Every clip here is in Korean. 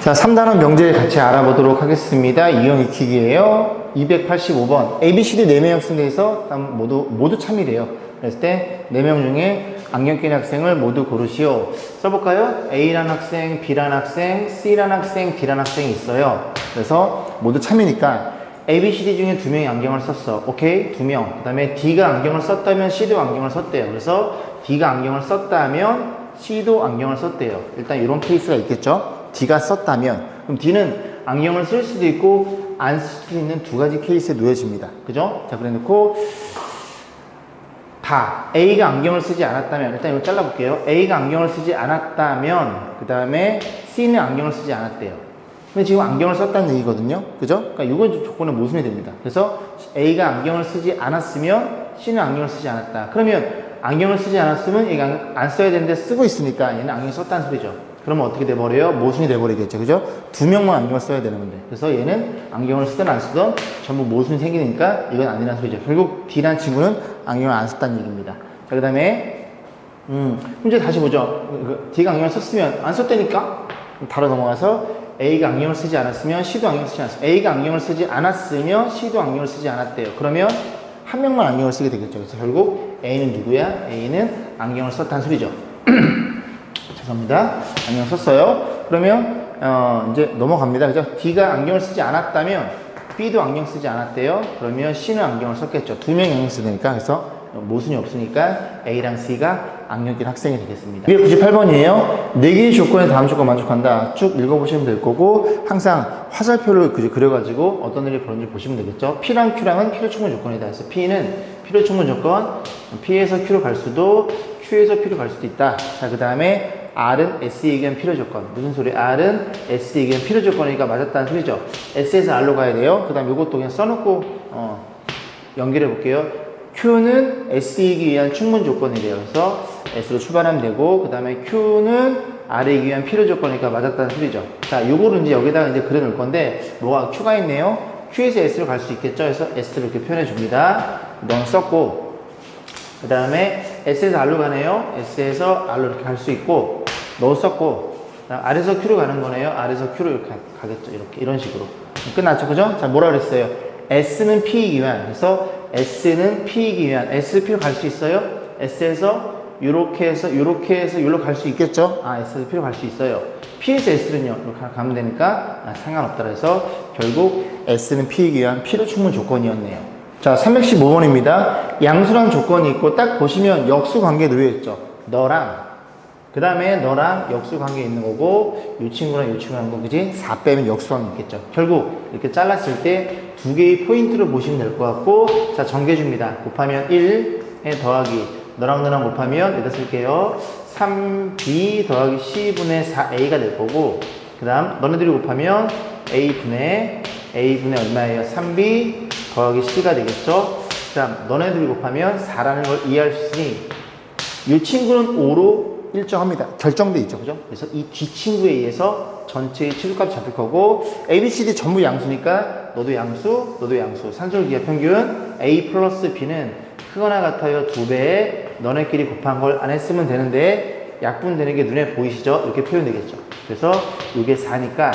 자, 3단원 명제 같이 알아보도록 하겠습니다. 이형 익히기예요. 285번. ABCD 4명 학생에서 모두 참이래요. 그랬을 때 4명 중에 안경 낀 학생을 모두 고르시오. 써볼까요? A라는 학생, B라는 학생, C라는 학생, D라는 학생이 있어요. 그래서 모두 참이니까 ABCD 중에 2명이 안경을 썼어. 오케이? 2명. 그 다음에 D가 안경을 썼다면 C도 안경을 썼대요. 그래서 D가 안경을 썼다면 C도 안경을 썼대요. 일단 이런 케이스가 있겠죠? D가 썼다면. 그럼 D는 안경을 쓸 수도 있고 안 쓸 수도 있는 두 가지 케이스에 놓여집니다. 그죠? 자, 그래 놓고 다 A가 안경을 쓰지 않았다면, 일단 이거 잘라볼게요. A가 안경을 쓰지 않았다면 그 다음에 C는 안경을 쓰지 않았대요. 근데 지금 안경을 썼다는 얘기거든요. 그죠? 그러니까 이건 조건은 모순이 됩니다. 그래서 A가 안경을 쓰지 않았으면 C는 안경을 쓰지 않았다. 그러면 안경을 쓰지 않았으면 얘가 안 써야 되는데 쓰고 있으니까 얘는 안경을 썼다는 소리죠. 그러면 어떻게 돼버려요? 모순이 돼버리겠죠. 그죠? 2명만 안경을 써야 되는 건데. 그래서 얘는 안경을 쓰든 안 쓰든 전부 모순이 생기니까 이건 아니라는 소리죠. 결국 D라는 친구는 안경을 안 썼다는 얘기입니다. 자, 그 다음에 문제 다시 보죠. D가 안경을 썼으면 안 썼다니까? 바로 넘어가서 A가 안경을 쓰지 않았으면 C도 안경을 쓰지 않았어요. A가 안경을 쓰지 않았으면 C도 안경을 쓰지 않았대요. 그러면 한 명만 안경을 쓰게 되겠죠. 그래서 결국 A는 누구야? A는 안경을 썼다는 소리죠. 죄송합니다. 안경 썼어요. 그러면 이제 넘어갑니다. 그죠? D가 안경을 쓰지 않았다면 B도 안경 쓰지 않았대요. 그러면 C는 안경을 썼겠죠. 2명이 안경 쓰니까. 그래서 모순이 없으니까 A랑 C가 안경 낀 학생이 되겠습니다. 298번이에요. 4개의 조건에 다음 조건 만족한다. 쭉 읽어보시면 될 거고 항상 화살표를 그려가지고 어떤 일이 벌어지는지 보시면 되겠죠. P랑 Q랑은 필요 충분 조건이다. 그래서 P는 필요 충분 조건, P에서 Q로 갈 수도 Q에서 P로 갈 수도 있다. 자, 그 다음에 R은 S에 의한 필요 조건. 무슨 소리? R은 S에 의한 필요 조건이니까 맞았다는 소리죠. S에서 R로 가야 돼요. 그 다음 이것도 그냥 써놓고 연결해 볼게요. Q는 S에 의한 충분 조건이래요. 그래서 S로 출발하면 되고, 그 다음에 Q는 R에 의한 필요 조건이니까 맞았다는 소리죠. 자, 요거를 이제 여기다가 이제 그려 놓을 건데, 뭐가 Q가 있네요. Q에서 S로 갈 수 있겠죠. 그래서 S를 이렇게 표현해 줍니다. 넌 썼고, 그 다음에 S에서 R로 가네요. S에서 R로 이렇게 갈 수 있고, 너 썼고, R에서 Q로 가는 거네요. R에서 Q로 이렇게 가겠죠. 이렇게, 이런 식으로. 끝났죠. 그죠? 자, 뭐라 그랬어요? S는 P이기 위한. 그래서 S는 P이기 위한. S, P로 갈 수 있어요? S에서 요렇게 해서, 요렇게 해서, 요로 갈 수 있겠죠? 아, S에서 P로 갈 수 있어요. P에서 S는요, 이렇게 가면 되니까, 상관없다. 그래서 결국 S는 P이기 위한 필요 충분 조건이었네요. 자, 315번입니다. 양수란 조건이 있고, 딱 보시면 역수 관계에 놓여있죠. 너랑, 그 다음에 너랑 역수 관계에 있는 거고, 이 친구랑 이 친구랑 거, 그지? 4 빼면 역수 관계 있겠죠. 결국, 이렇게 잘랐을 때 2개의 포인트로 보시면 될 것 같고, 자, 정계줍니다. 곱하면 1에 더하기, 너랑 너랑 곱하면, 여기다 쓸게요. 3b 더하기 c분의 4a가 될 거고, 그 다음, 너네들이 곱하면 a분의 얼마예요? 3b 더하기 c가 되겠죠? 그 다음, 너네들이 곱하면 4라는 걸 이해할 수 있으니, 이 친구는 5로 일정합니다. 결정돼 있죠. 그죠? 그래서 이 뒷친구에 의해서 전체의 최소값이 잡힐 거고, ABCD 전부 양수니까, 너도 양수, 너도 양수. 산술기하 평균, A 플러스 B는 크거나 같아요. 2배에 너네끼리 곱한 걸 안 했으면 되는데, 약분되는 게 눈에 보이시죠? 이렇게 표현되겠죠. 그래서 이게 4니까,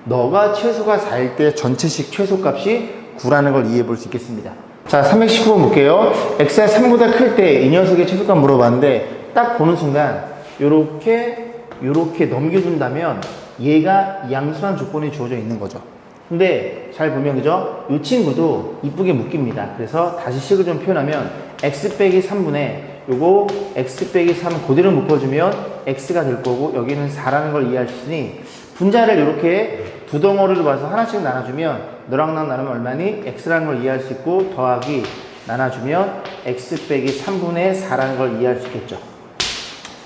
너가 최소가 4일 때 전체식 최소값이 9라는 걸 이해해 볼 수 있겠습니다. 자, 319번 볼게요. x가 3보다 클 때 이 녀석의 최소값 물어봤는데, 딱 보는 순간 요렇게 넘겨준다면 얘가 양수란 조건이 주어져 있는 거죠. 근데 잘 보면 그죠? 이 친구도 이쁘게 묶입니다. 그래서 다시 식을 좀 표현하면 x 빼기 3분의 요거 x 빼기 3 그대로 묶어주면 x가 될 거고, 여기는 4라는 걸 이해할 수 있으니 분자를 이렇게 두 덩어리로 봐서 하나씩 나눠주면 너랑 나랑 나누면 얼마니? x라는 걸 이해할 수 있고, 더하기 나눠주면 x 빼기 3분의 4라는 걸 이해할 수 있겠죠.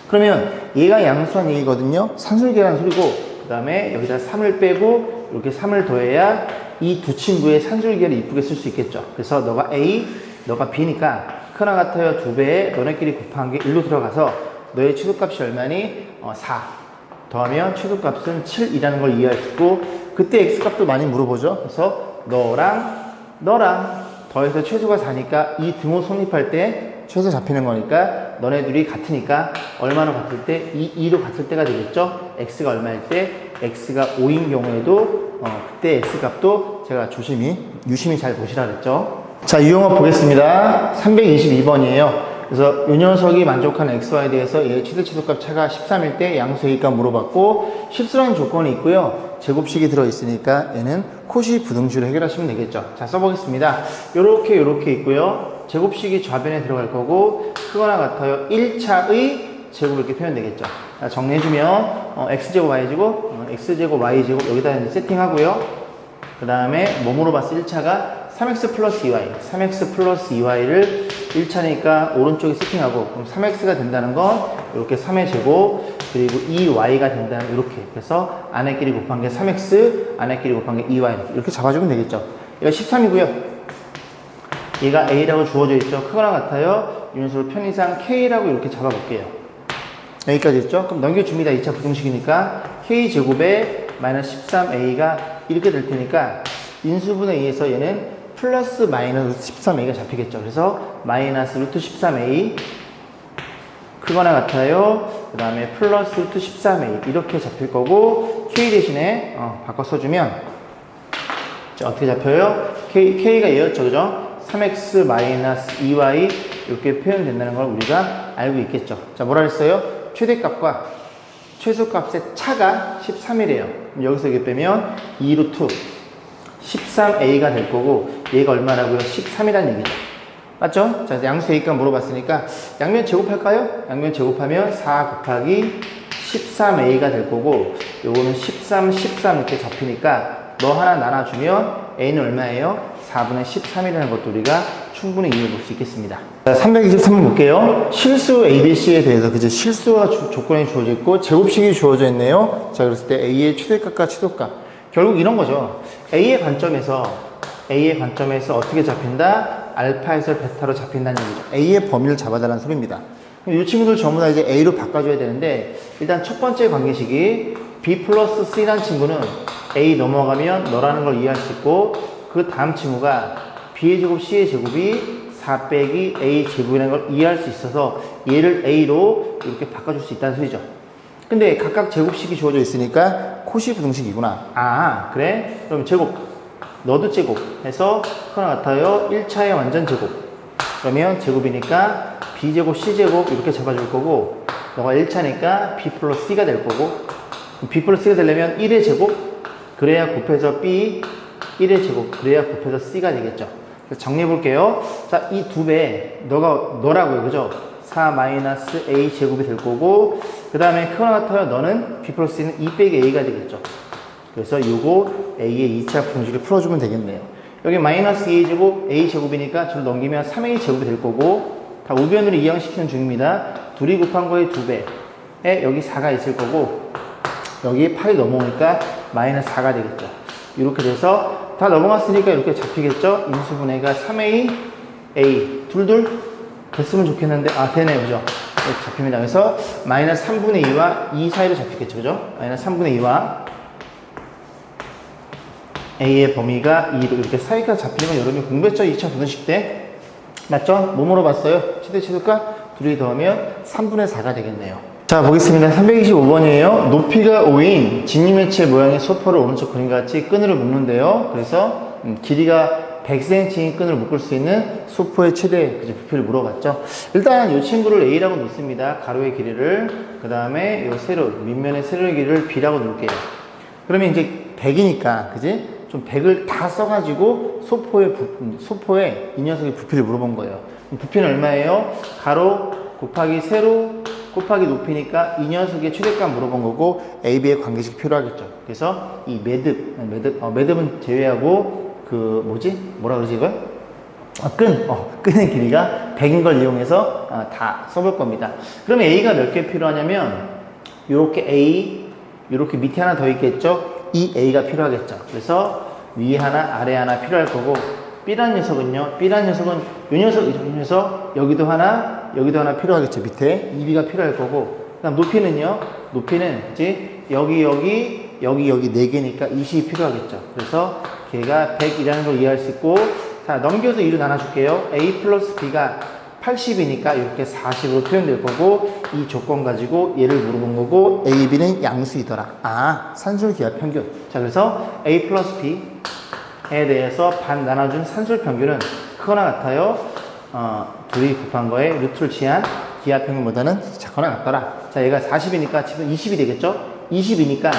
그러면 얘가 양수한 얘기거든요. 산술계라는 소리고, 그 다음에 여기다 3을 빼고 이렇게 3을 더해야 이 두 친구의 산술계를 이쁘게 쓸 수 있겠죠. 그래서 너가 A, 너가 B니까 크나 같아요 2배에 너네끼리 곱한 게 1로 들어가서 너의 최소값이 얼마니? 4 더하면 최소값은 7이라는 걸 이해할 수 있고, 그때 x값도 많이 물어보죠. 그래서 너랑 더해서 최소가 4니까 이 등호 성립할 때 최소 잡히는 거니까 너네 둘이 같으니까 얼마로 같을 때? 2로 같을 때가 되겠죠? x가 얼마일 때? x가 5인 경우에도 그때 x 값도 제가 유심히 잘 보시라 그랬죠? 자, 유형어 보겠습니다. 322번이에요. 그래서 이 녀석이 만족하는 xy에 대해서 얘 최대 최소값 차가 13일 때 양수 A값 물어봤고 실수라는 조건이 있고요. 제곱식이 들어있으니까 얘는 코시 부등식으로 해결하시면 되겠죠. 자, 써보겠습니다. 요렇게 있고요. 제곱식이 좌변에 들어갈 거고 크거나 같아요. 1차의 제곱 이렇게 표현되겠죠. 자, 정리해주면 x제곱 y제곱 x제곱 y제곱 여기다 이제 세팅하고요. 그 다음에 뭐 물어봤어? 1차가 3x 플러스 2y 3x 플러스 2y를 1차니까 오른쪽에 세팅하고 그럼 3x가 된다는 건 이렇게 3의 제곱 그리고 2y가 된다는 이렇게 그래서 안에끼리 곱한 게 3x 안에끼리 곱한 게 2y 이렇게 잡아주면 되겠죠. 얘가 13이고요. 얘가 a라고 주어져 있죠. 크거나 같아요. 이런 식으로 편의상 k라고 이렇게 잡아볼게요. 여기까지 있죠. 그럼 넘겨줍니다. 2차 부등식이니까 k제곱에 마이너스 13a가 이렇게 될 테니까 인수분해 의해서 얘는 플러스 마이너스 13a가 잡히겠죠. 그래서 마이너스 루트 13a 크거나 같아요. 그 다음에 플러스 루트 13a 이렇게 잡힐 거고 k 대신에 바꿔 써주면 자, 어떻게 잡혀요? k가 얘였죠. 그죠? 3x 마이너스 2y 이렇게 표현된다는 걸 우리가 알고 있겠죠. 자, 뭐라 했어요? 최대값과 최소값의 차가 13이래요. 여기서 이렇게 빼면 2루트 13a가 될 거고 얘가 얼마라고요? 13이라는 얘기죠. 맞죠? 자, 양수 A값 물어봤으니까 양면 제곱할까요? 양면 제곱하면 4 곱하기 13a가 될 거고 요거는 13, 13 이렇게 잡히니까 너 하나 나눠주면 a는 얼마예요? 4분의 13이라는 것도 우리가 충분히 이해해 볼 수 있겠습니다. 자, 323번 볼게요. 실수 ABC에 대해서 그죠? 실수가 조건이 주어져 있고 제곱식이 주어져 있네요. 자, 그랬을 때 A의 최대값과 최소값. 결국 이런 거죠. A의 관점에서 어떻게 잡힌다? 알파에서 베타로 잡힌다는 얘기죠. A의 범위를 잡아달라는 소리입니다. 이 친구들 전부 다 이제 A로 바꿔줘야 되는데 일단 첫 번째 관계식이 B 플러스 C라는 친구는 A 넘어가면 너라는 걸 이해할 수 있고 그 다음 친구가 B의 제곱 C의 제곱이 4 빼기 A 제곱이라는 걸 이해할 수 있어서 얘를 A로 이렇게 바꿔줄 수 있다는 소리죠. 근데 각각 제곱식이 주어져 있으니까 코시 부등식이구나. 아, 그래? 그럼 제곱 너도 제곱 해서 하나 같아요. 1차의 완전 제곱 그러면 제곱이니까 B제곱 C제곱 이렇게 잡아줄 거고 너가 1차니까 B 플러스 C가 될 거고 B 플러스 C가 되려면 1의 제곱 그래야 곱해서 B 1의 제곱 그래야 곱해서 C가 되겠죠. 그래서 정리해 볼게요. 자, 이 두 배 너라고요. 그죠? 4 마이너스 A 제곱이 될 거고 그 다음에 크거나 같아요. 너는 B 플러스 C는 2 빼기 A가 되겠죠. 그래서 요거 A의 2차 분식을 풀어주면 되겠네요. 여기 마이너스 2A 제곱 A 제곱이니까 저를 넘기면 3A 제곱이 될 거고 다 우변으로 이항시키는 중입니다. 둘이 곱한 거의 2배에 여기 4가 있을 거고 여기 8이 넘어오니까 마이너스 4가 되겠죠. 이렇게 돼서 다 넘어갔으니까 이렇게 잡히겠죠. 인수분해가 3A A 둘둘 됐으면 좋겠는데 되네요. 그죠? 이렇게 잡힙니다. 그래서 마이너스 3분의 2와 2 사이로 잡히겠죠. 그죠? 마이너스 3분의 2와 A의 범위가 2로 이렇게 사이가 잡히는 건 여러분이 공부했죠? 2차 부등식 때. 맞죠? 뭐 물어봤어요? 최대 최소값 둘이 더하면 3분의 4가 되겠네요. 자, 보겠습니다. 325번이에요. 높이가 5인 진유매체 모양의 소포를 오른쪽 그림과 같이 끈으로 묶는데요. 그래서 길이가 100cm인 끈을 묶을 수 있는 소포의 최대 부피를 물어봤죠. 일단 이 친구를 A라고 놓습니다. 가로의 길이를. 그 다음에 이 세로, 밑면의 세로의 길이를 B라고 놓을게요. 그러면 이제 100이니까, 그지? 좀 100을 다 써가지고 소포의 이 녀석의 부피를 물어본 거예요. 부피는 얼마예요? 가로 곱하기 세로 곱하기 높이니까 이 녀석의 최대값 물어본 거고 AB의 관계식이 필요하겠죠. 그래서 이 매듭은 제외하고 뭐라 그러지 이걸? 끈의 길이가 100인 걸 이용해서 다 써볼 겁니다. 그러면 A가 몇 개 필요하냐면 요렇게 A 요렇게 밑에 하나 더 있겠죠. 이 A가 필요하겠죠. 그래서 위에 하나 아래 하나 필요할 거고 B라는 녀석은 이 녀석 여기도 하나 필요하겠죠. 밑에 2B가 필요할 거고 그 다음 높이는 이제 여기 4개니까 20이 필요하겠죠. 그래서 걔가 100이라는 걸 이해할 수 있고 자 넘겨서 2로 나눠줄게요. A 플러스 B가 80이니까 이렇게 40으로 표현될 거고, 이 조건 가지고 얘를 물어본 거고, A, B는 양수이더라. 아, 산술기하 평균. 자, 그래서 A 플러스 B에 대해서 반 나눠준 산술 평균은 크거나 같아요. 둘이 곱한 거에 루트를 취한 기하 평균보다는 작거나 같더라. 자, 얘가 40이니까 지금 20이 되겠죠? 20이니까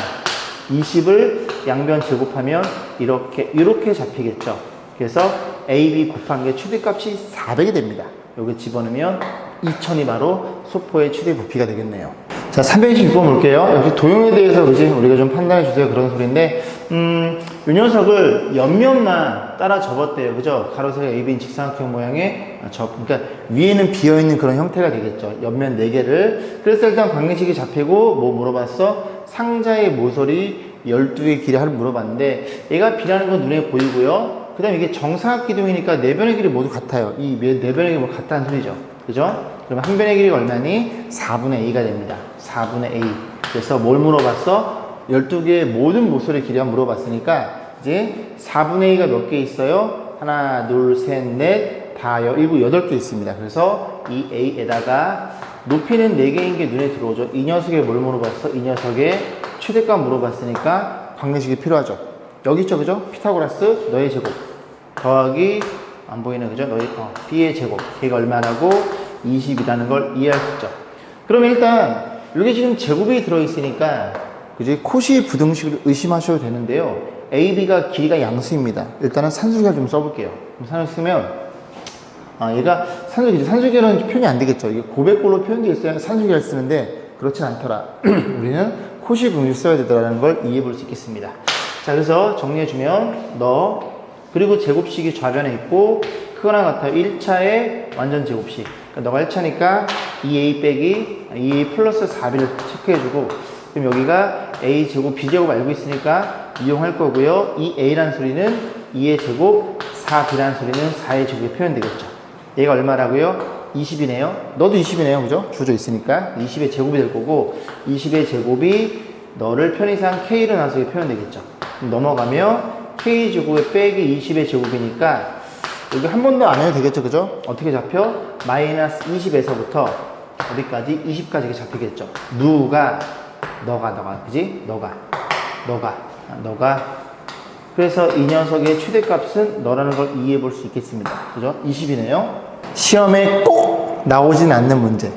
20을 양변 제곱하면 이렇게 잡히겠죠. 그래서 A, B 곱한 게 최대값이 400이 됩니다. 여기 집어넣으면 2000이 바로 소포의 최대 부피가 되겠네요. 자, 326번 볼게요. 여기 도형에 대해서 우리가 좀 판단해 주세요. 그런 소리인데, 이 녀석을 옆면만 따라 접었대요. 그죠? 가로세로 AB인 직사각형 모양의 그러니까 위에는 비어있는 그런 형태가 되겠죠. 옆면 4개를. 그래서 일단 관계식이 잡히고, 뭐 물어봤어? 상자의 모서리 12개의 길이를 물어봤는데, 얘가 B라는 건 눈에 보이고요. 그 다음에 이게 정사각기둥이니까 4변의 길이 모두 같아요. 이 4변의 길이 모두 같다는 소리죠. 그죠? 그러면 한 변의 길이가 얼마니? 4분의 A가 됩니다. 4분의 A. 그래서 뭘 물어봤어? 12개의 모든 모서리 길이만 물어봤으니까 이제 4분의 A가 몇 개 있어요? 하나, 둘, 셋, 넷, 다, 7, 8개 있습니다. 그래서 이 A에다가 높이는 4개인 게 눈에 들어오죠. 이 녀석에 뭘 물어봤어? 이 녀석의 최대값 물어봤으니까 관계식이 필요하죠. 여기 있죠, 그죠? 피타고라스 너의 제곱 더하기 안 보이네, 그죠? 너의 B의 제곱 걔가 얼마라고? 20이라는 걸 이해할 수 있죠. 그러면 일단 여기 지금 제곱이 들어있으니까 그지? 코시 부등식을 의심하셔도 되는데요. AB가 길이가 양수입니다. 일단은 산술기를 좀 써볼게요. 산술 쓰면 얘가 산술기는 표현이 안 되겠죠. 이게 고백꼴로 표현되어 있어야 산술기를 쓰는데 그렇진 않더라. 우리는 코시 부등식 써야 되더라는 걸 이해해 볼 수 있겠습니다. 자, 그래서 정리해주면 너 그리고 제곱식이 좌변에 있고 크거나 같아요. 1차의 완전 제곱식. 그러니까 너가 1차니까 2A 빼기 2A 플러스 4B를 체크해주고, 그럼 여기가 A 제곱 B제곱 알고 있으니까 이용할 거고요. 이 A라는 소리는 2의 제곱, 4B라는 소리는 4의 제곱이 표현되겠죠. 얘가 얼마라고요? 20이네요. 너도 20이네요. 그죠? 주어져 있으니까 20의 제곱이 될 거고, 20의 제곱이 너를 편의상 K로 나눠서 표현되겠죠. 넘어가면 K제곱에 빼기 20의 제곱이니까 여기 한 번도 안 해도 되겠죠, 그죠? 어떻게 잡혀? 마이너스 20에서부터 어디까지? 20까지 잡히겠죠. 너가, 그지? 너가. 그래서 이 녀석의 최대값은 너라는 걸 이해해 볼 수 있겠습니다. 그죠? 20이네요. 시험에 꼭 나오진 않는 문제.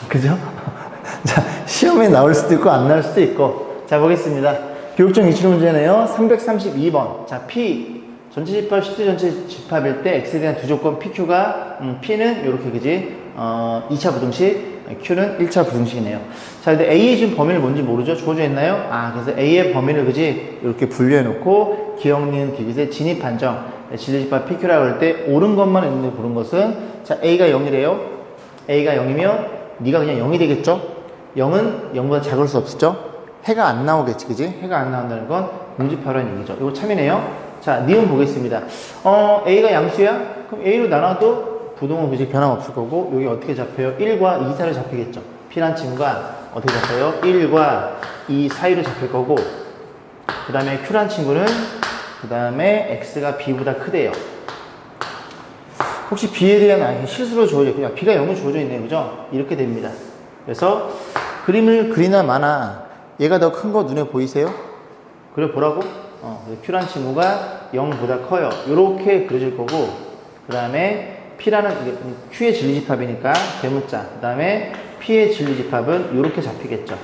그죠? 자, 시험에 나올 수도 있고 안 나올 수도 있고. 자, 보겠습니다. 교육청 기출 문제네요. 332번. 자, P 전체 집합, 실제 전체 집합일 때 X에 대한 두 조건 PQ가 P는 이렇게 그지? 2차 부등식, Q는 1차 부등식이네요. 자, 근데 A의 지금 범위를 뭔지 모르죠? 주어져 있나요? 그래서 A의 범위를 그지? 이렇게 분류해 놓고 기억, 니은, 디귿의 진입 판정, 진리 집합 PQ라고 할 때 옳은 것만 있는데 고른 것은 자, A가 0이래요. A가 0이면 네가 그냥 0이 되겠죠? 0은 0보다 작을 수 없죠? 해가 안 나오겠지, 그지? 해가 안 나온다는 건 공집하라는 얘기죠. 이거 참이네요. 자, 니은 보겠습니다. A가 양수야? 그럼 A로 나눠도 부동은 그지 변함없을 거고, 여기 어떻게 잡혀요? 1과 2 사이로 잡히겠죠. P란 친구가 어떻게 잡혀요? 1과 2 사이로 잡힐 거고, 그 다음에 Q란 친구는 그 다음에 X가 B보다 크대요. 혹시 B에 대한 실수로 주어져 있고, B가 0은 주어져 있네요. 그죠? 이렇게 됩니다. 그래서 그림을 그리나 마나 얘가 더 큰 거 눈에 보이세요? 그래 보라고? Q란 친구가 0보다 커요. 이렇게 그려질 거고, 그 다음에 P라는 Q의 진리집합이니까 대문자, 그 다음에 P의 진리집합은 이렇게 잡히겠죠.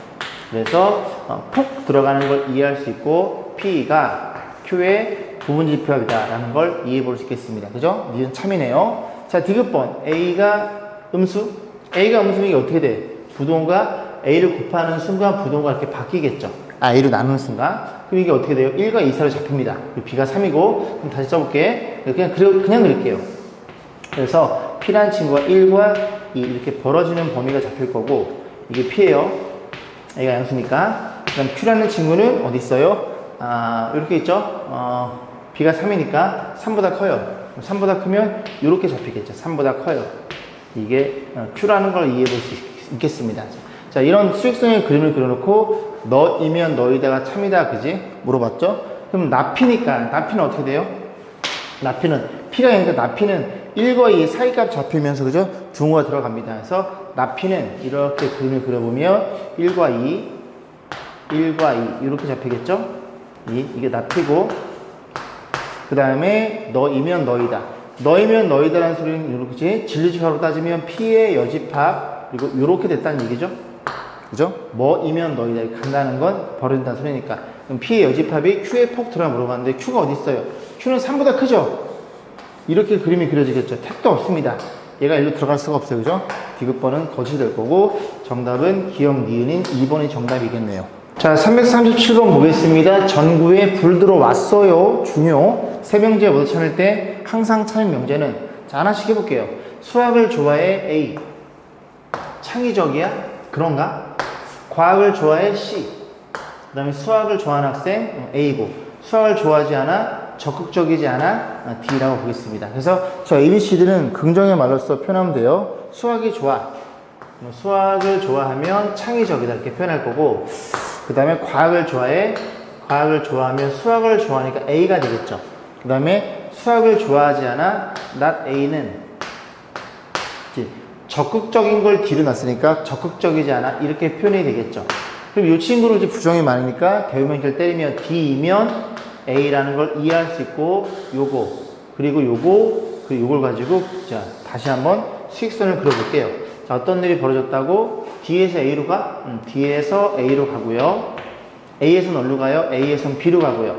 그래서 폭 들어가는 걸 이해할 수 있고 P가 Q의 부분집합이다라는 걸 이해해 볼 수 있겠습니다. 그죠? 니은 참이네요. 자, 디귿번 A가 음수면 이게 어떻게 돼? 부동과 A를 곱하는 순간 부동과 이렇게 바뀌겠죠. A로 나누는 순간. 그럼 이게 어떻게 돼요? 1과 2 사이로 잡힙니다. B가 3이고, 그럼 다시 써볼게. 그냥 그릴게요. 그래서 P라는 친구가 1과 2 이렇게 벌어지는 범위가 잡힐 거고, 이게 P예요. A가 양수니까. 그 다음 Q라는 친구는 어디 있어요? 이렇게 있죠? B가 3이니까 3보다 커요. 3보다 크면 이렇게 잡히겠죠. 3보다 커요. 이게 Q라는 걸 이해해 볼 수 있겠습니다. 자, 이런 수익성의 그림을 그려놓고 너이면 너이다가 참이다, 그지? 물어봤죠? 그럼 나피니까 나피는 어떻게 돼요? 나피는 P가 있는데 나 P는 1과 2 사이값 잡히면서 그죠? 등호가 들어갑니다. 그래서 나 P는 이렇게 그림을 그려보면 1과 2, 1과 2 이렇게 잡히겠죠? 이게 나 P고 그 다음에 너이면 너이다. 너이면 너이다라는 소리는 이렇게 진리집합으로 따지면 P의 여집합 그리고 이렇게 됐다는 얘기죠. 그죠? 뭐이면 너이다. 이렇게 간다는 건 버려진다는 소리니까. 그럼 P의 여집합이 Q에 폭 들어가 물어봤는데 Q가 어디 있어요? Q는 3보다 크죠? 이렇게 그림이 그려지겠죠. 택도 없습니다. 얘가 일로 들어갈 수가 없어요. 그죠? 디귿번은 거짓이 될 거고 정답은 기억 니은인 2번이 정답이겠네요. 자, 337번 보겠습니다. 전구에 불 들어왔어요. 중요. 세 명제 모두 찾을 때 항상 찾는 명제는 자, 하나씩 해볼게요. 수학을 좋아해 A. 창의적이야? 그런가? 과학을 좋아해 C. 그 다음에 수학을 좋아하는 학생 A고 수학을 좋아하지 않아? 적극적이지 않아? D라고 보겠습니다. 그래서 저 ABCD는 긍정의 말로써 표현하면 돼요. 수학이 좋아. 수학을 좋아하면 창의적이다 이렇게 표현할 거고 그 다음에 과학을 좋아해. 과학을 좋아하면 수학을 좋아하니까 A가 되겠죠. 그 다음에 수학을 좋아하지 않아? not A는 적극적인 걸 D로 놨으니까 적극적이지 않아 이렇게 표현이 되겠죠. 그럼 이 친구를 이제 부정이 많으니까 대우명절 때리면 D이면 A라는 걸 이해할 수 있고 요거 그리고 요거 그리고 요걸 가지고 자 다시 한번 수익선을 그려볼게요. 자 어떤 일이 벌어졌다고? D에서 A로 가? D에서 A로 가고요. A에서는 어디로 가요? A에서는 B로 가고요.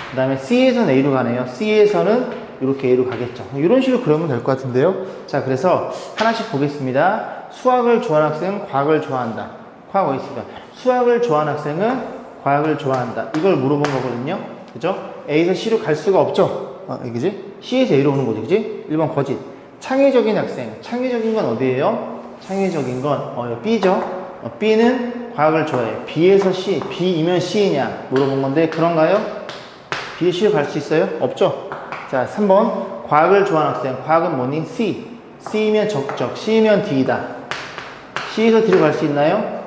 그 다음에 C에서는 A로 가네요. C에서는 이렇게 A로 가겠죠. 이런 식으로 그려면 될 것 같은데요. 자 그래서 하나씩 보겠습니다. 수학을 좋아하는 학생은 과학을 좋아한다. 과학 어디 있습니까? 수학을 좋아하는 학생은 과학을 좋아한다. 이걸 물어본 거거든요. 그죠? A에서 C로 갈 수가 없죠. 그지? C에서 A로 오는 거지. 그지? 1번 거짓. 창의적인 학생. 창의적인 건 어디예요? 창의적인 건 B죠. B는 과학을 좋아해. B에서 C. B이면 C이냐 물어본 건데 그런가요? B에 C로 갈 수 있어요? 없죠. 자 3번 과학을 좋아하는 학생. 과학은 뭐니? C. C이면 적적. C이면 D이다. C에서 D로 갈 수 있나요?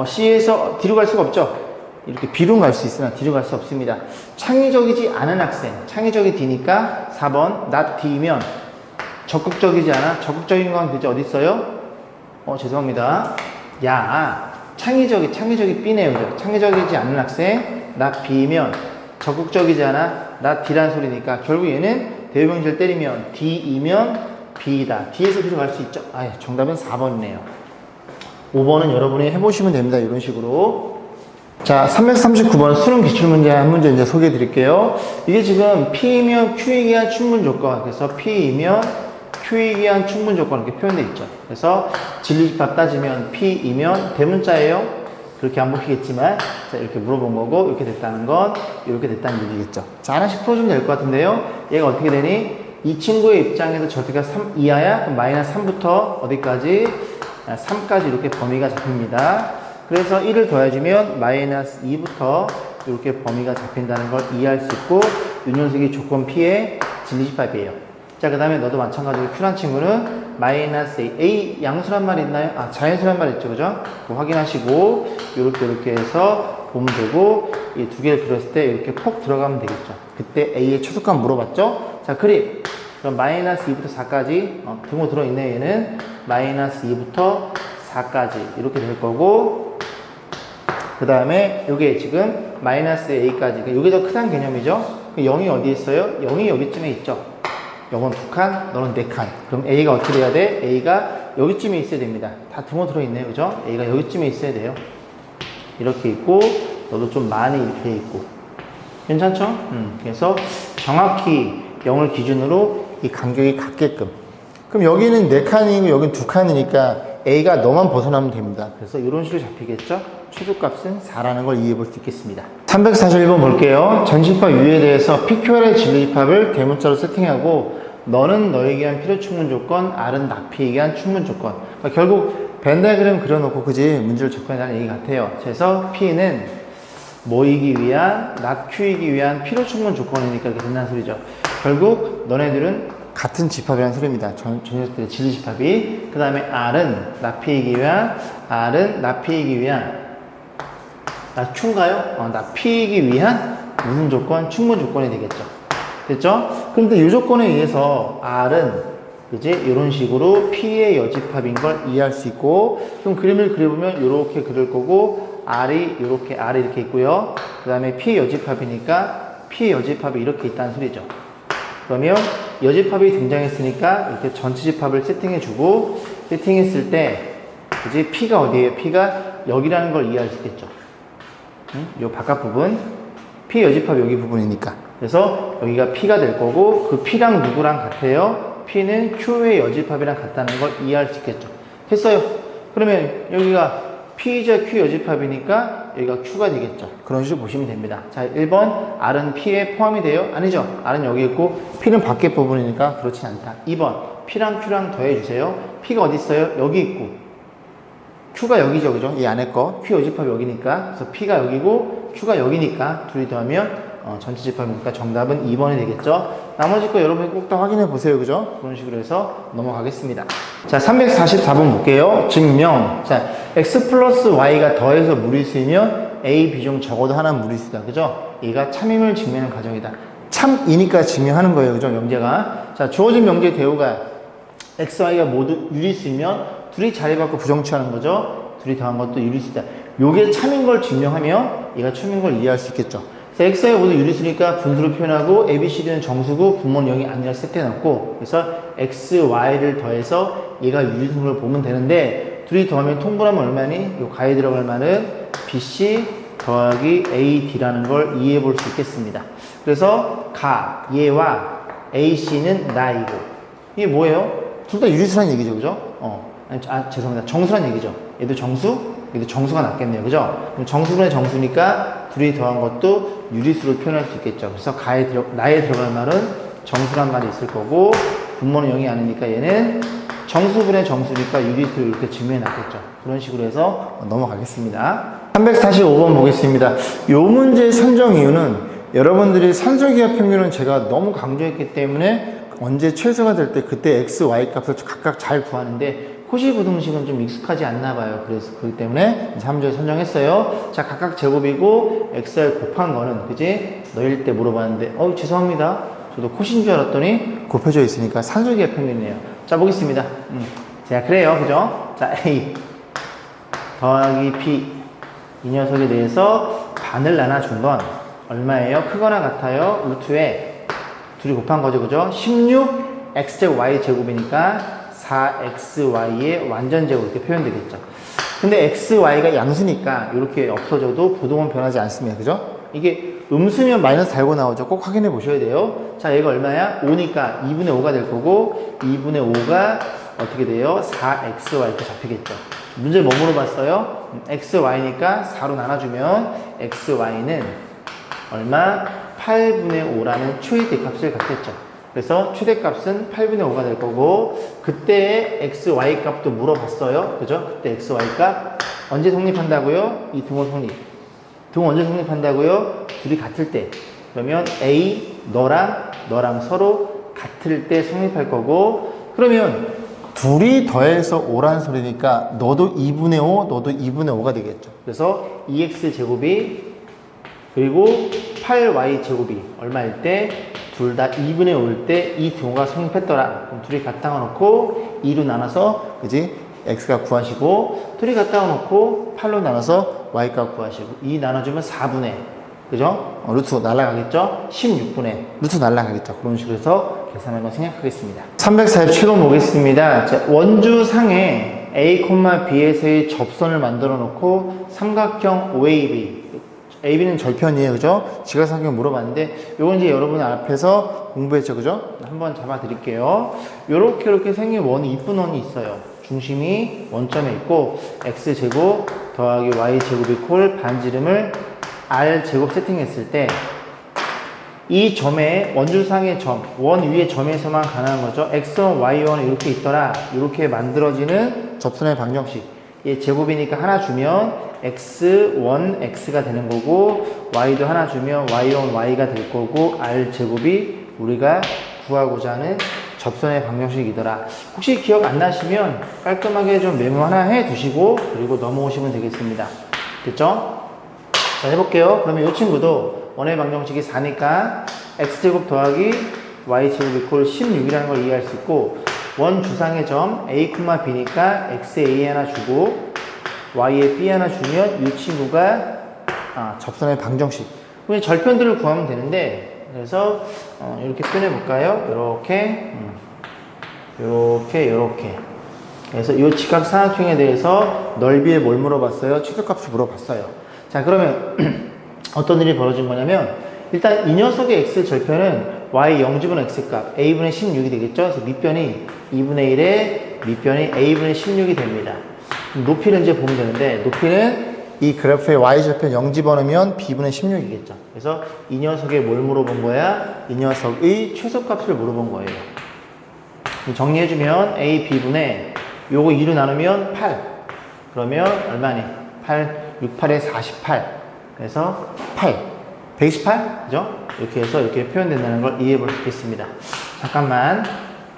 C에서 D로 갈 수가 없죠. 이렇게 B로 갈 수 있으나 D로 갈 수 없습니다. 창의적이지 않은 학생. 창의적이 D니까 4번 not D면 적극적이지 않아. 적극적인 건 그죠? 어디 있어요? 죄송합니다. 야 창의적이 B네요. 그죠? 창의적이지 않은 학생 not B면 적극적이지 않아. not D라는 소리니까 결국 얘는 대우명절 때리면 D이면 B다. D에서 B로 갈 수 있죠. 정답은 4번이네요. 5번은 여러분이 해보시면 됩니다. 이런 식으로. 자, 339번 수능 기출문제 한 문제 이제 소개해 드릴게요. 이게 지금 P이면 Q에 의한 충분 조건. 그래서 P이면 Q에 의한 충분 조건 이렇게 표현되어 있죠. 그래서 진리집합 따지면 P이면 대문자예요. 그렇게 안 보이겠지만, 자, 이렇게 물어본 거고, 이렇게 됐다는 건, 이렇게 됐다는 얘기겠죠. 자, 하나씩 풀어주면 될 것 같은데요. 얘가 어떻게 되니? 이 친구의 입장에서 저기가 3 이하야? 그럼 마이너스 3부터 어디까지? 3까지 이렇게 범위가 잡힙니다. 그래서 1을 더해주면 마이너스 2부터 이렇게 범위가 잡힌다는 걸 이해할 수 있고 이 녀석이 조건 P의 진리집합이에요. 자, 그 다음에 너도 마찬가지로 Q란 친구는 마이너스 A 양수란 말이 있나요? 자연수란 말이 있죠. 그죠? 그거 확인하시고 이렇게 해서 보면 되고 이 두 개를 그렸을 때 이렇게 폭 들어가면 되겠죠. 그때 A의 최소값 물어봤죠? 자, 그럼 마이너스 2부터 4까지 등호 들어있네. 얘는 마이너스 2부터 4까지 이렇게 될 거고 그 다음에 요게 지금 마이너스 A까지 요게 더 크다는 개념이죠. 0이 어디에 있어요? 0이 여기쯤에 있죠. 0은 2칸, 너는 4칸. 그럼 A가 어떻게 돼야 돼? A가 여기쯤에 있어야 됩니다. 다 등호 들어있네요. 그죠? A가 여기쯤에 있어야 돼요. 이렇게 있고 너도 좀 많이 이렇게 있고 괜찮죠? 그래서 정확히 0을 기준으로 이 간격이 같게끔 그럼 여기는 4칸이고 여기는 2칸이니까 A가 너만 벗어나면 됩니다. 그래서 이런 식으로 잡히겠죠? 최소값은 4라는 걸 이해해 볼 수 있겠습니다. 341번 볼게요. 전집합 U에 대해서 PQR의 진리집합을 대문자로 세팅하고 너는 너에게 한 필요 충분 조건, R은 납피에게 한 충분 조건. 그러니까 결국 벤다이그램 그려놓고 그지 문제를 접근해달라는 얘기 같아요. 그래서 P는 뭐이기 위한, not Q이기 위한 필요 충분 조건이니까 이렇게 된다는 소리죠. 결국 너네들은 같은 집합이라는 소리입니다. 전 녀석들의 진리집합이. 그 다음에 R은 납피이기 위한, R은 납피이기 위한, Q인가요? 납피이기 위한 무슨 조건? 충분 조건이 되겠죠. 됐죠? 그런데 이 조건에 의해서 R은 이제 이런 식으로 P의 여집합인 걸 이해할 수 있고, 그럼 그림을 그려보면 이렇게 그릴 거고, R이 이렇게 있고요. 그 다음에 P의 여집합이니까 P의 여집합이 이렇게 있다는 소리죠. 그러면 여집합이 등장했으니까 이렇게 전체 집합을 세팅해주고, 세팅했을 때 이제 P가 어디예요? P가 여기라는 걸 이해할 수 있겠죠. 이 바깥 부분, P 여집합 여기 부분이니까. 그래서 여기가 P가 될 거고, 그 P랑 누구랑 같아요? P는 Q의 여집합이랑 같다는 걸 이해할 수 있겠죠. 됐어요. 그러면 여기가 P이자 Q 여집합이니까 여기가 Q가 되겠죠. 그런 식으로 보시면 됩니다. 자, 1번 R은 P에 포함이 돼요? 아니죠. R은 여기 있고 P는 밖에 부분이니까 그렇진 않다. 2번 P랑 Q랑 더해주세요. P가 어디 있어요? 여기 있고 Q가 여기죠. 그죠? 이 안에 거 Q 여집합이 여기니까, 그래서 P가 여기고 Q가 여기니까 둘이 더하면 전체 집합이니까 정답은 2번이 되겠죠. 나머지 거 여러분이 꼭 다 확인해 보세요. 그죠? 그런 식으로 해서 넘어가겠습니다. 자, 344번 볼게요. 증명. 자, x 플러스 y가 더해서 무리수이면 a 비중 적어도 하나는 무리수다. 그죠? 얘가 참임을 증명하는 과정이다. 참이니까 증명하는 거예요. 그죠? 명제가. 자, 주어진 명제 대우가 x, y가 모두 유리수이면 둘이 자리 바꿔 부정취하는 거죠. 둘이 더한 것도 유리수다. 요게 참인 걸 증명하면 얘가 참인 걸 이해할 수 있겠죠. x, y 모두 유리수니까 분수로 표현하고 a, b, c, d는 정수고 분모는 0이 아니라 세트해놓고, 그래서 x, y를 더해서 얘가 유리수인 걸 보면 되는데, 둘이 더하면 통분하면 얼마니? 요 가에 들어갈 말은 bc 더하기 ad라는 걸 이해해 볼 수 있겠습니다. 그래서 가, 얘와 ac는 나이고, 이게 뭐예요? 둘 다 유리수란 얘기죠. 그죠? 죄송합니다. 정수란 얘기죠. 얘도 정수, 얘도 정수가 낫겠네요. 그죠? 그럼 정수분의 정수니까 둘이 더한 것도 유리수로 표현할 수 있겠죠. 그래서 나에 들어갈 말은 정수란 말이 있을 거고, 분모는 0이 아니니까 얘는 정수분의 정수니까 유리수를 이렇게 증명해 놨겠죠. 그런 식으로 해서 넘어가겠습니다. 345번 보겠습니다. 이 문제의 선정 이유는 여러분들이 산술기하 평균은 제가 너무 강조했기 때문에 언제 최소가 될 때 그때 x, y 값을 각각 잘 구하는데, 호시부등식은 좀 익숙하지 않나 봐요. 그래서 그렇기 때문에 3조에 선정했어요. 자, 각각 제곱이고 xr 곱한 거는 그지? 너일 때 물어봤는데 죄송합니다. 저도 콧인 줄 알았더니 곱해져 있으니까 산술기하 평균이네요. 자, 보겠습니다. 자, 그래요. 그죠? 자, a 더하기 b 이 녀석에 대해서 반을 나눠준 건 얼마예요? 크거나 같아요? 루트에 둘이 곱한 거죠. 그죠? 16 x제곱 y제곱이니까 4xy의 완전제곱 이렇게 표현되겠죠. 근데 xy가 양수니까 이렇게 없어져도 부동은 변하지 않습니다. 그죠? 이게 음수면 마이너스 달고 나오죠. 꼭 확인해 보셔야 돼요. 자, 얘가 얼마야? 5니까 2분의 5가 될 거고, 2분의 5가 어떻게 돼요? 4xy 이렇게 잡히겠죠. 문제 뭐 물어봤어요? xy니까 4로 나눠주면 xy는 얼마? 8분의 5라는 최대값을 갖겠죠. 그래서 최대값은 8분의 5가 될 거고, 그때의 xy 값도 물어봤어요. 그죠? 그때 xy 값 언제 성립한다고요? 이 등호 성립. 등호 언제 성립한다고요? 둘이 같을 때. 그러면 a 너랑 서로 같을 때 성립할 거고, 그러면 둘이 더해서 5란 소리니까 너도 2분의 5, 너도 2분의 5가 되겠죠. 그래서 2x 제곱이 그리고 8y 제곱이 얼마일 때? 둘 다 2분의 5일 때 이 등호가 성립했더라. 그럼 둘이 갖다 놓고 2로 나눠서 그지? x가 구하시고, 둘이 갖다 놓고 8로 나눠서 y값 구하시고, 2 나눠주면 4분의, 그죠? 루트 날라가겠죠? 16분의 루트 날라가겠죠. 그런 식으로 해서 계산한 거 생각하겠습니다. 347번 보겠습니다. 자, 원주상에 A, B에서의 접선을 만들어 놓고 삼각형 OAB, AB는 절편이에요. 그죠? 지각삼각형 물어봤는데, 요건 이제 여러분 앞에서 공부했죠. 그죠? 한번 잡아 드릴게요. 요렇게 생긴 원이, 이쁜 원이 있어요. 중심이 원점에 있고, x제곱 더하기 y제곱이 콜 반지름을 r제곱 세팅했을 때, 이 점에, 원주상의 점, 원 위의 점에서만 가능한 거죠. x1, y1은 이렇게 있더라. 이렇게 만들어지는 접선의 방정식. 얘 제곱이니까 하나 주면 x1, x가 되는 거고, y도 하나 주면 y1, y가 될 거고, r제곱이 우리가 구하고자 하는 접선의 방정식이더라. 혹시 기억 안 나시면 깔끔하게 좀 메모 하나 해 두시고, 그리고 넘어오시면 되겠습니다. 됐죠? 자, 해볼게요. 그러면 이 친구도 원의 방정식이 4니까 x제곱 더하기 y제곱 이퀄 16이라는 걸 이해할 수 있고, 원 주상의 점 a, b니까 x에 a 하나 주고 y에 b 하나 주면 이 친구가 접선의 방정식. 그럼 절편들을 구하면 되는데, 그래서 이렇게 표현해 볼까요? 이렇게. 그래서 이 직각삼각형에 대해서 넓이에 뭘 물어봤어요? 최소값을 물어봤어요. 자, 그러면 어떤 일이 벌어진 거냐면, 일단 이 녀석의 x 절편은 y 0지분 x값 a분의 16이 되겠죠? 그래서 밑변이 2분의 1에 밑변이 a분의 16이 됩니다. 높이를 이제 보면 되는데, 높이는 이 그래프의 y 절편 0 집어넣으면 b분의 16이겠죠. 그래서 이 녀석의 뭘 물어본 거야? 이 녀석의 최소값을 물어본 거예요. 정리해주면 a, b분의 요거 2로 나누면 8. 그러면 얼마니? 8, 6, 8에 48. 그래서 8. 128? 그죠? 이렇게 해서 이렇게 표현된다는 걸 이해해 볼 수 있겠습니다. 잠깐만.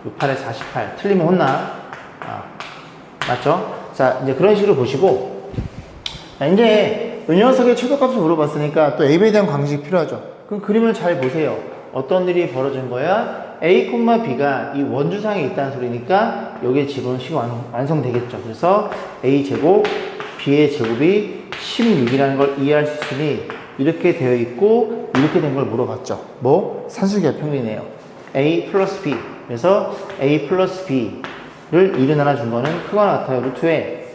6, 8에 48. 틀리면 혼나. 맞죠? 자, 이제 그런 식으로 보시고. 자, 이제 이 녀석의 최소값을 물어봤으니까 또 AB에 대한 관계식이 필요하죠. 그럼 그림을 잘 보세요. 어떤 일이 벌어진 거야? A, B가 이 원주상에 있다는 소리니까 여기에 집어넣으시고 완성되겠죠. 그래서 A제곱, B의 제곱이 16이라는 걸 이해할 수 있으니 이렇게 되어 있고 이렇게 된 걸 물어봤죠. 뭐? 산술기하 평균이네요. A 플러스 B. 그래서 A 플러스 B를 2로 나눠준 거는 크거나 같아요. 루트에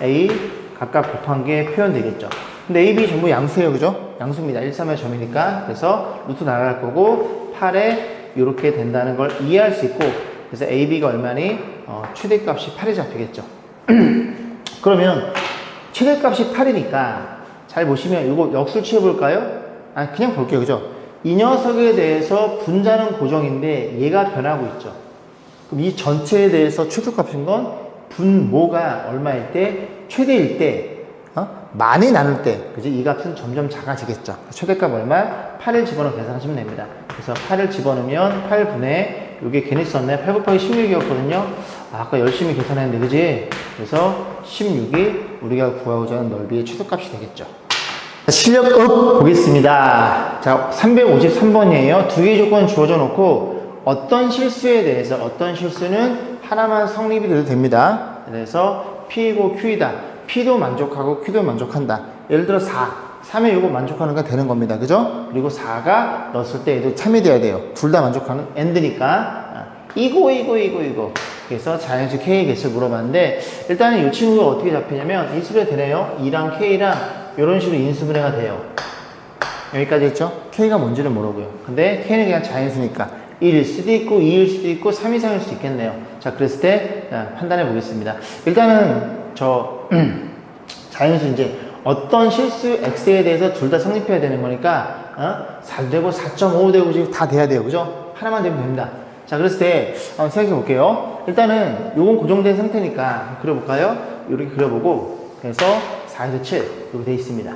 A 각각 곱한 게 표현되겠죠. 근데 A, B 전부 양수예요. 그죠? 양수입니다. 1, 3의 점이니까. 그래서 루트 나갈 거고 8에 이렇게 된다는 걸 이해할 수 있고, 그래서 A, B가 얼마니? 최대값이 8이 잡히겠죠. 그러면 최대값이 8이니까 잘 보시면 이거 역술 취해볼까요? 그냥 볼게요. 그죠? 이 녀석에 대해서 분자는 고정인데 얘가 변하고 있죠. 그럼 이 전체에 대해서 최소값인 건 분모가 얼마일 때? 최대일 때, 많이 나눌 때, 그지? 이 값은 점점 작아지겠죠. 최대값 얼마? 8을 집어넣어 계산하시면 됩니다. 그래서 8을 집어넣으면 8분의, 요게 괜히 썼네. 8 곱하기 16이었거든요. 아까 열심히 계산했는데, 그지? 그래서 16이 우리가 구하고자 하는 넓이의 최소값이 되겠죠. 실력업 보겠습니다. 자, 353번이에요. 두 개의 조건 주어져 놓고, 어떤 실수에 대해서, 어떤 실수는 하나만 성립이 돼도 됩니다. 그래서 P이고 Q이다. P도 만족하고 Q도 만족한다. 예를 들어 3에 이거 만족하는 거 되는 겁니다. 그죠? 그리고 4가 넣었을 때 얘도 참이 돼야 돼요. 둘 다 만족하는 AND니까 이거. 그래서 자연수 K의 개수를 물어봤는데, 일단은 이 친구가 어떻게 잡히냐면 인수분해 되네요. 2랑 K랑 이런 식으로 인수분해가 돼요. 여기까지 했죠? K가 뭔지를 모르고요. 근데 K는 그냥 자연수니까 1일 수도 있고 2일 수도 있고 3 이상일 수도 있겠네요. 자, 그랬을 때 판단해 보겠습니다. 일단은 자연수 이제 어떤 실수 x에 대해서 둘 다 성립해야 되는 거니까 4 되고 4.5 되고 지금 다 돼야 돼요. 그죠? 하나만 되면 됩니다. 자, 그랬을 때 생각해 볼게요. 일단은 요건 고정된 상태니까 그려볼까요? 이렇게 그려보고, 그래서 4에서 7 이렇게 돼 있습니다.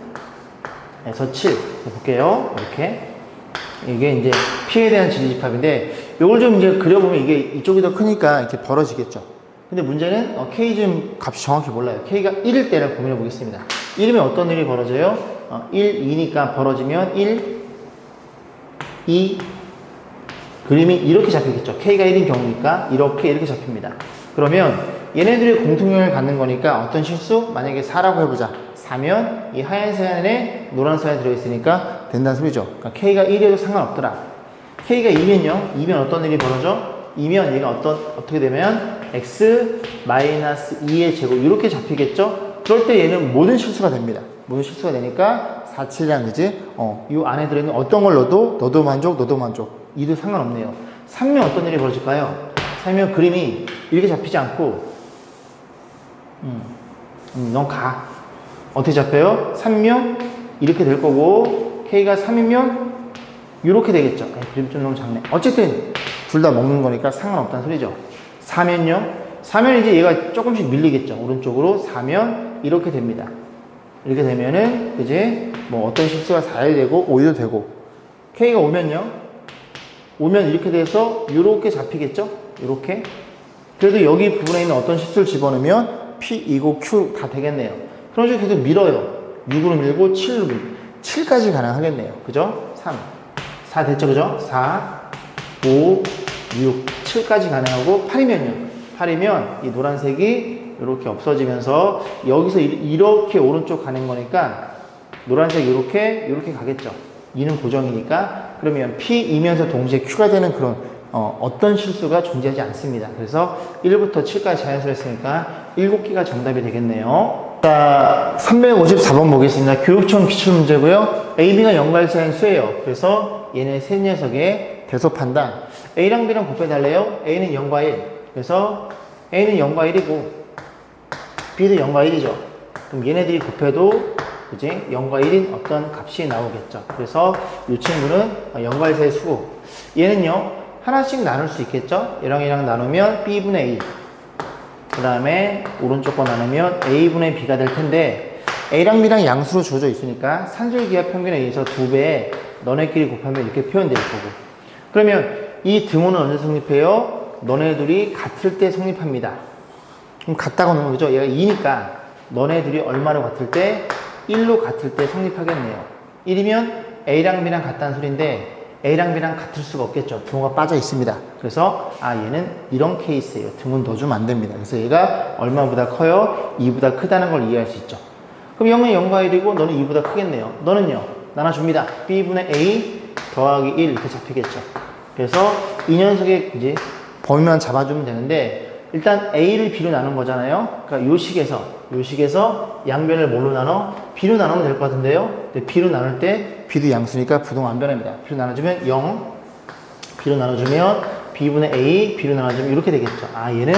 그래서 7 볼게요. 이렇게. 이게 이제 P에 대한 진리집합인데, 요걸 좀 이제 그려보면 이게 이쪽이 더 크니까 이렇게 벌어지겠죠. 근데 문제는 K 좀 값이 정확히 몰라요. K가 1일 때를 고민해 보겠습니다. 1이면 어떤 일이 벌어져요? 1, 2니까 벌어지면 1, 2, 그림이 이렇게 잡히겠죠. K가 1인 경우니까 이렇게 잡힙니다. 그러면 얘네들의 공통점을 갖는 거니까 어떤 실수? 만약에 4라고 해보자. 4면 이 하얀색 안에 노란색 안에 들어있으니까 된다는 소리죠. 그러니까 K가 1이어도 상관없더라. K가 2면요? 2면 어떤 일이 벌어져? 2면 얘가 어떻게 되면 x-2의 제곱 이렇게 잡히겠죠? 그럴 때 얘는 모든 실수가 됩니다. 모든 실수가 되니까 4, 7이랑 그지? 이 안에 들어있는 어떤 걸 너도 만족, 너도 만족. 2도 상관없네요. 3면 어떤 일이 벌어질까요? 3면 그림이 이렇게 잡히지 않고 넌 가. 어떻게 잡혀요? 3면 이렇게 될 거고, K가 3이면 이렇게 되겠죠. 그림 좀 너무 작네. 어쨌든 둘 다 먹는 거니까 상관없다는 소리죠. 4면요? 4면 이제 얘가 조금씩 밀리겠죠. 오른쪽으로 4면 이렇게 됩니다. 이렇게 되면은 그지? 뭐 어떤 실수가 4이 되고 5도 되고, K가 5면요? 5면 이렇게 돼서 이렇게 잡히겠죠? 이렇게. 그래도 여기 부분에 있는 어떤 실수를 집어넣으면 P, 2고 Q 다 되겠네요. 그런 식으로 계속 밀어요. 6으로 밀고 7으로 밀고. 7까지 가능하겠네요. 그죠? 3, 4 됐죠? 그죠? 4, 5, 6, 7까지 가능하고 8이면요. 8이면 이 노란색이 이렇게 없어지면서 여기서 이렇게 오른쪽 가는 거니까 노란색 이렇게 가겠죠. 2는 고정이니까 그러면 P이면서 동시에 Q가 되는 그런 어떤 실수가 존재하지 않습니다. 그래서 1부터 7까지 자연스러웠으니까 7개가 정답이 되겠네요. 자, 354번 보겠습니다. 교육청 기출문제고요. AB가 0과 1 사이인 수예요. 그래서 얘네 세 녀석의 대소 판단. A랑 B랑 곱해달래요. A는 0과 1. 그래서 A는 0과 1이고 B도 0과 1이죠. 그럼 얘네들이 곱해도 이제 0과 1인 어떤 값이 나오겠죠. 그래서 이 친구는 0과 1 사이의 수고. 얘는요, 하나씩 나눌 수 있겠죠? 얘랑 나누면 B분의 A. 그 다음에 오른쪽 거 나누면 A분의 B가 될 텐데, A랑 B랑 양수로 주어져 있으니까 산술기하 평균에 의해서 2배 너네끼리 곱하면 이렇게 표현될 거고. 그러면 이 등호는 언제 성립해요? 너네들이 같을 때 성립합니다. 그럼 같다고 넣는 거죠? 얘가 2니까 너네들이 얼마로 같을 때? 1로 같을 때 성립하겠네요. 1이면 A랑 B랑 같다는 소리인데 A랑 B랑 같을 수가 없겠죠. 등호가 빠져 있습니다. 그래서 얘는 이런 케이스예요. 등호는 넣어주면 안 됩니다. 그래서 얘가 얼마보다 커요? 2보다 크다는 걸 이해할 수 있죠. 그럼 0은 0과 1이고 너는 2보다 크겠네요. 너는요? 나눠줍니다. B분의 A 더하기 1 이렇게 잡히겠죠. 그래서 이 녀석의 이제 범위만 잡아주면 되는데 일단 A를 B로 나눈 거잖아요. 그러니까 요 식에서 양변을 뭘로 나눠? B로 나누면 될 것 같은데요. 근데 B로 나눌 때 B도 양수니까 부동 안 변합니다. B로 나눠주면 0, B로 나눠주면 B분의 A, B로 나눠주면 이렇게 되겠죠. 얘는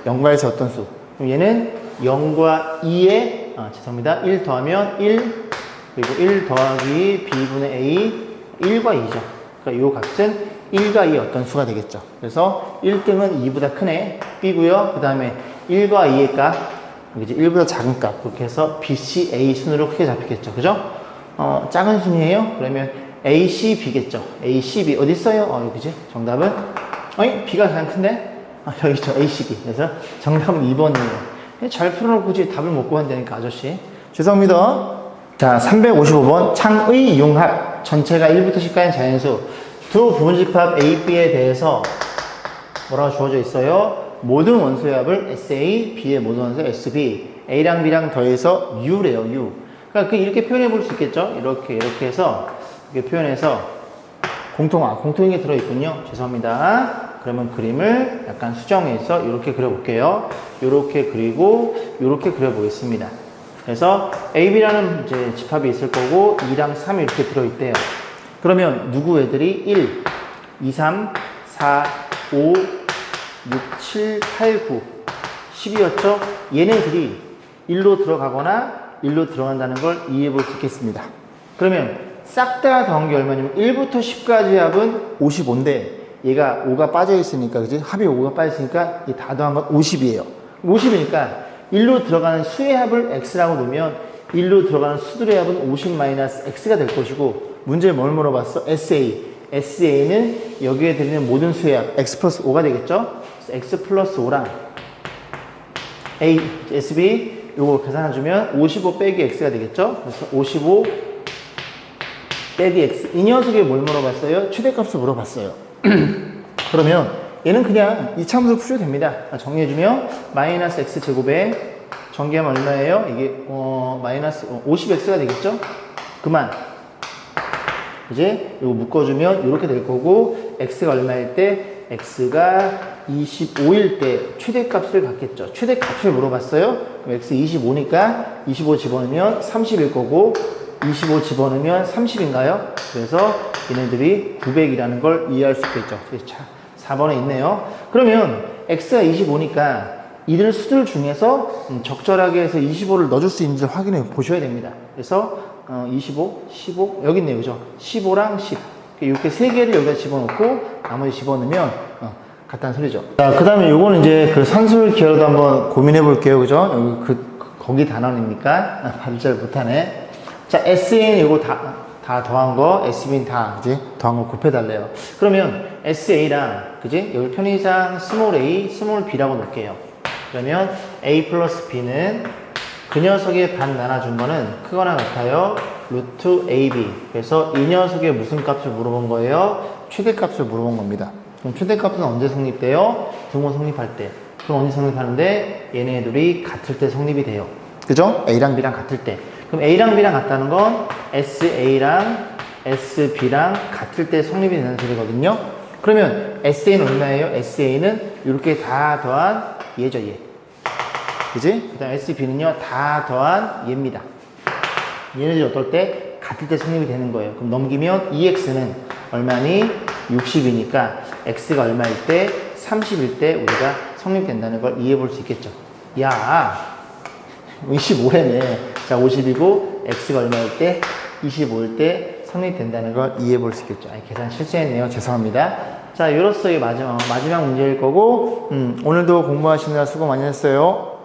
0과 1에서 어떤 수? 그럼 얘는 0과 2에, 죄송합니다. 1 더하면 1, 그리고 1 더하기 B분의 A, 1과 2죠. 그러니까 요 값은 1과 2의 어떤 수가 되겠죠. 그래서 1등은 2보다 크네, B고요. 그 다음에 1과 2의 값, 이제 1보다 작은 값, 그렇게 해서 B, C, A 순으로 크게 잡히겠죠. 그죠? 작은 순이에요. 그러면 A, C, B겠죠. A, C, B. 어디 있어요? 여기지? 정답은? B가 가장 큰데? 여기 있죠. A, C, B. 그래서 정답은 2번이에요. 잘 풀어놓고 굳이 답을 못 구한다니까, 아저씨. 죄송합니다. 자, 355번. 창의 융합. 전체가 1부터 10까지 자연수. 두 부분집합 A, B에 대해서 뭐라고 주어져 있어요? 모든 원소의 합을 SA, B의 모든 원소 SB, A랑 B랑 더해서 U래요, U. 그러니까 이렇게 표현해 볼 수 있겠죠? 이렇게 해서, 이렇게 표현해서, 공통인 게 들어있군요. 죄송합니다. 그러면 그림을 약간 수정해서 이렇게 그려볼게요. 이렇게 그리고, 이렇게 그려보겠습니다. 그래서 AB라는 이제 집합이 있을 거고, 2랑 3이 이렇게 들어있대요. 그러면 누구 애들이 1, 2, 3, 4, 5, 6, 7, 8, 9, 10이었죠? 얘네들이 1로 들어가거나 1로 들어간다는 걸 이해해 볼 수 있겠습니다. 그러면 싹 다 더한 게 얼마냐면 1부터 10까지 합은 55인데 얘가 5가 빠져 있으니까, 그지? 합이 5가 빠져 있으니까 이 다 더한 건 50이에요. 50이니까 1로 들어가는 수의 합을 x라고 놓으면 1로 들어가는 수들의 합은 50-x가 될 것이고, 문제에 뭘 물어봤어? SA는 여기에 들리는 모든 수의 합 x 플러스 5가 되겠죠? x 플러스 5랑 SB 요거 계산해주면 55 빼기 x가 되겠죠? 그래서 55 빼기 x. 이 녀석에 뭘 물어봤어요? 최대값을 물어봤어요. 그러면 얘는 그냥 이차함수로 풀셔도 됩니다. 정리해주면 마이너스 x 제곱에 전개하면 얼마예요? 이게 마이너스 50x가 되겠죠? 그만. 이제 이거 묶어주면 이렇게 될 거고, x가 얼마일 때? x가 25일 때 최대값을 갖겠죠. 최대값을 물어봤어요. 그럼 x 25니까 25 집어넣으면 30일 거고, 25 집어넣으면 30인가요? 그래서 얘네들이 900이라는 걸 이해할 수 있겠죠. 자, 4번에 있네요. 그러면 x가 25니까 이들 수들 중에서 적절하게 해서 25를 넣어줄 수 있는지 확인해 보셔야 됩니다. 그래서 25, 15 여기 있네요. 그죠? 15랑 10 이렇게 세 개를 여기다 집어넣고 나머지 집어넣으면 같다는 소리죠. 자, 그 다음에 요거는 이제 그 산술 기하로도 한번 고민해 볼게요. 그죠? 여기 거기 단원이니까 발음 잘 못하네. 자, SA는 요거 다 더한 거, SB는 다 이제 더한 거 곱해달래요. 그러면 SA랑 그지? 여기 편의상 스몰 a, 스몰 b라고 놓을게요. 그러면 a 플러스 b는 그 녀석의 반 나눠준 거는 크거나 같아요. 루트 AB. 그래서 이 녀석의 무슨 값을 물어본 거예요? 최대값을 물어본 겁니다. 그럼 최대값은 언제 성립돼요? 등호 성립할 때. 그럼 언제 성립하는데? 얘네들이 같을 때 성립이 돼요. 그죠? A랑 B랑 같을 때. 그럼 A랑 B랑 같다는 건 SA랑 SB랑 같을 때 성립이 되는 소리거든요. 그러면 SA는 얼마예요? SA는 이렇게 다 더한 얘죠, 얘. 그지? 그 다음 SB는요, 다 더한 얘입니다. 얘네들이 어떨 때? 같을 때 성립이 되는 거예요. 그럼 넘기면 EX는 얼마니? 60이니까 X가 얼마일 때? 30일 때 우리가 성립된다는 걸 이해해 볼 수 있겠죠. 야, 25회네. 자, 50이고 X가 얼마일 때? 25일 때 성립된다는 걸 이해해 볼 수 있겠죠. 아니, 계산 실수했네요. 죄송합니다. 자, 이로써 이 마지막 문제일 거고, 오늘도 공부하시느라 수고 많이 했어요.